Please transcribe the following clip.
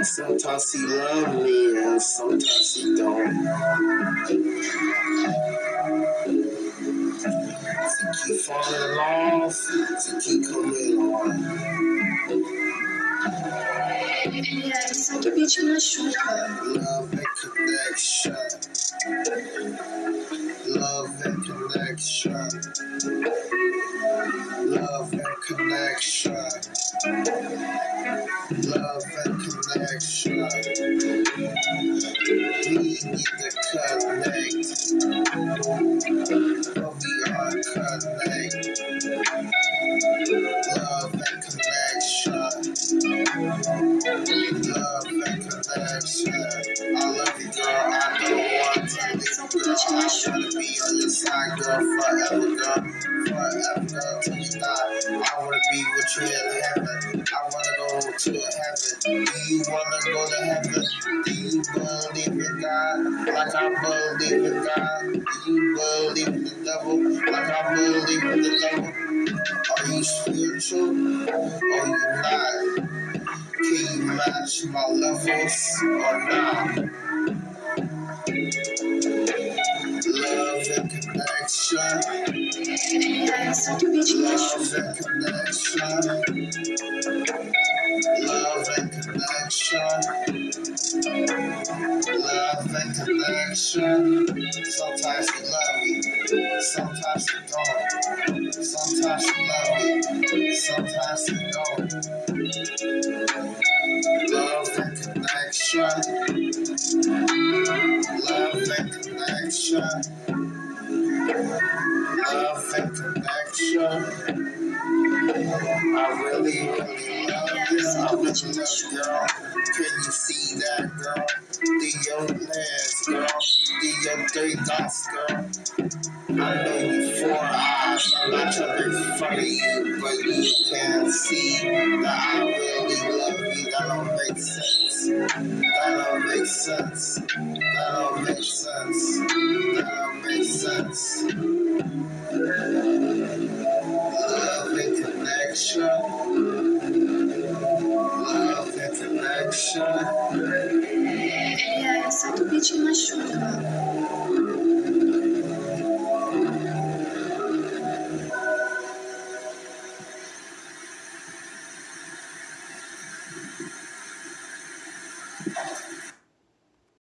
Sometimes he love me and sometimes he don't. To keep falling off, to keep coming on. Isso aqui beat me machuca. Love and connection. Love and connection. Love and connection. Love and connection. We need to connect. But we are connect. Love and connection. Love and connection. I love you, girl. I don't want to leave, girl. I wanna be on your side, girl, forever, girl. Forever, girl, till we die. I wanna be with you in heaven. I wanna go to heaven. Do you wanna go to heaven? Do you believe in God like I believe in God? Do you believe in the devil like I believe in the devil? Are you spiritual or you not? Can you match my levels or not? Love and connection. Isso aqui beat me Love machuca. and connection. Love and connection. Love and connection. Sometimes you love me. Sometimes you don't. Sometimes you love me. Sometimes you don't. Love and connection. Love and connection. Love and connection. I really, really love you. I really love you, girl. Can you see that, girl? Through your lens, girl. Through your three dots, girl. I know you four eyes. I'm not trying to be funny you, but you can see that I really love you. That don't make sense. That don't make sense. That don't make sense. That don't make sense.